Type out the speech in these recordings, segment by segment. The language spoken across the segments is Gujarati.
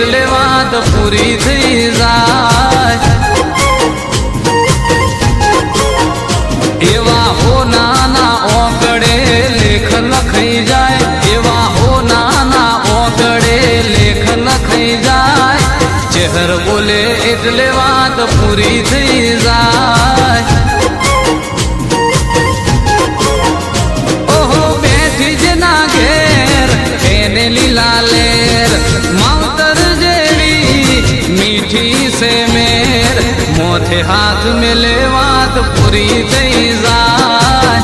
એટલે વાત પૂરી થઈ જાય એવા હો નાના ઓગળે લેખ લખાઈ જાય એવા હો નાના ઓગળે લેખ લખાઈ જાય ચહેર બોલે એટલે વાત પૂરી થઈ જાય ઓહો બેઠી જ ના ઘેર એને લીલા લેર માવતર જેવી મીઠી સે મેર મોથે હાથ મેલે વાત પૂરી થઈ જાય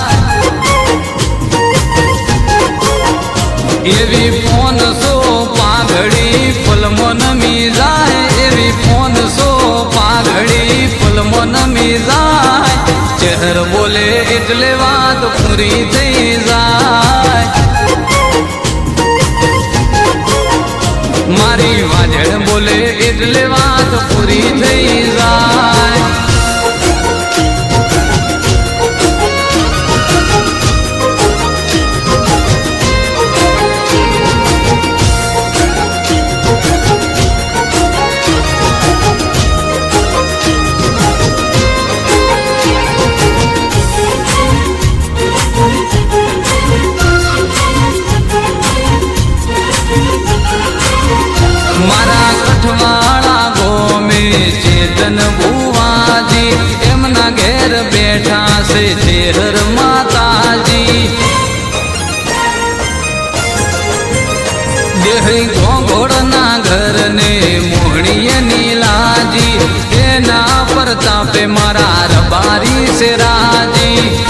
એવી ફોન સો પાઘડી ફલમન મી જાય એવી ફોન સો પાઘડી ફલમન મી જાય ચહેર બોલે એટલે વાત પૂરી થઈ જાય મારી વાજણ બોલે એટલે વાત પૂરી થઈ જાય મારા કઠવાળા ગોમે ચેતન ભુવાજી એમના ઘેર બેઠા છે ચેહર માતાજી દેહી ગોગોળના ઘરને મોહણીએ નીલાજી એના પ્રતાપે મારા રબારી છે રાજી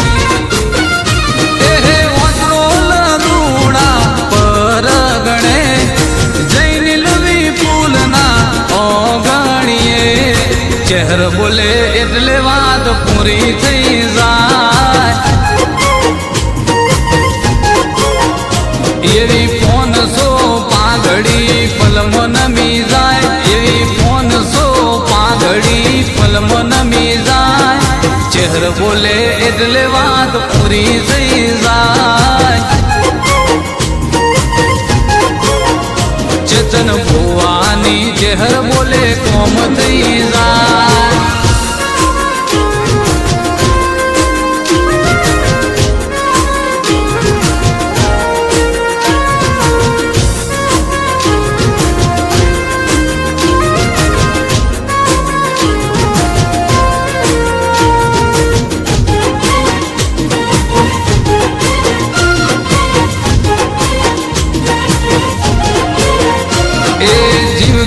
ચહેર બોલે એટલે વાત પૂરી થઈ જાય એવી ફોન સો પાઘડી ફલમન મી જાય એવી ફોન સો પાઘડી ફલમન મી જાય ચહેર બોલે એટલે વાત પૂરી થઈ જાય ચેતન ભુવાની ચહેર બોલે કોમ થઈ જાય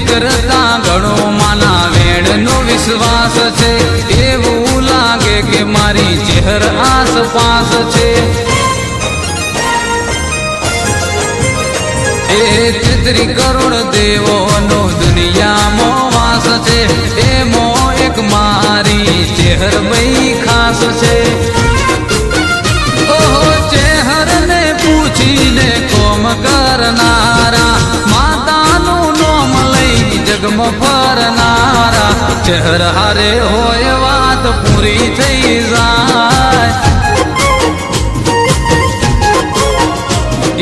કરતા ઘણો માના વેણનો વિશ્વાસ છે એવું લાગે કે મારી ચહેર આસપાસ છે એ 33 કરોડ દેવોનો દુનિયામાં વાસ છે એમાં એક મારી ચહેર બહી ખાસ છે ઓહો ચહેરને પૂછીને કોમ કરનારા માતાનું નામ લઈ જગમાં ફરનારા ચહેર હારે હોય વાત પૂરી થઈ જાય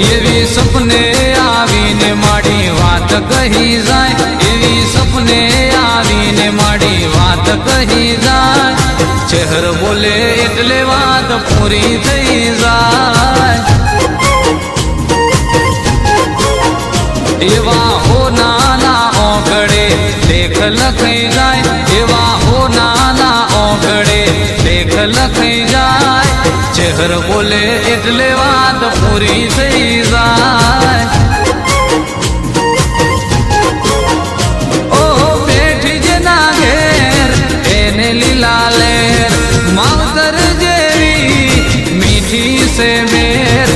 એવી સપને આવીને માડી વાત કહી જાય એવી સપને આવીને માડી વાત કહી જાય ચહેર બોલે એટલે વાત પૂરી થઈ જાય એવા હો નાના ઓગળે લેખ લખાઈ જાય એવા હો નાના ઓગળે લેખ લખાઈ જાય ચહેર બોલે એટલે વાત પૂરી થઈ જાય ઓહો બેઠી જ ના ઘેર એને લીલા લેર માવતર જેવી મીઠી સે મેર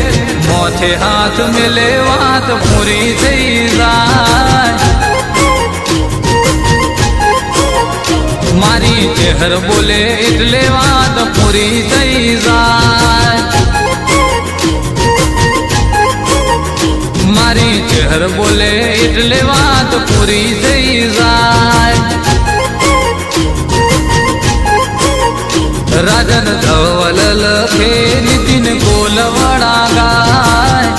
મોથે હાથ મેલે વાત પૂરી થઈ જાય મારી ચહેર બોલે એટલે વાત પૂરી થઈ જાય મારી ચહેર બોલે એટલે વાત પૂરી થઈ જાય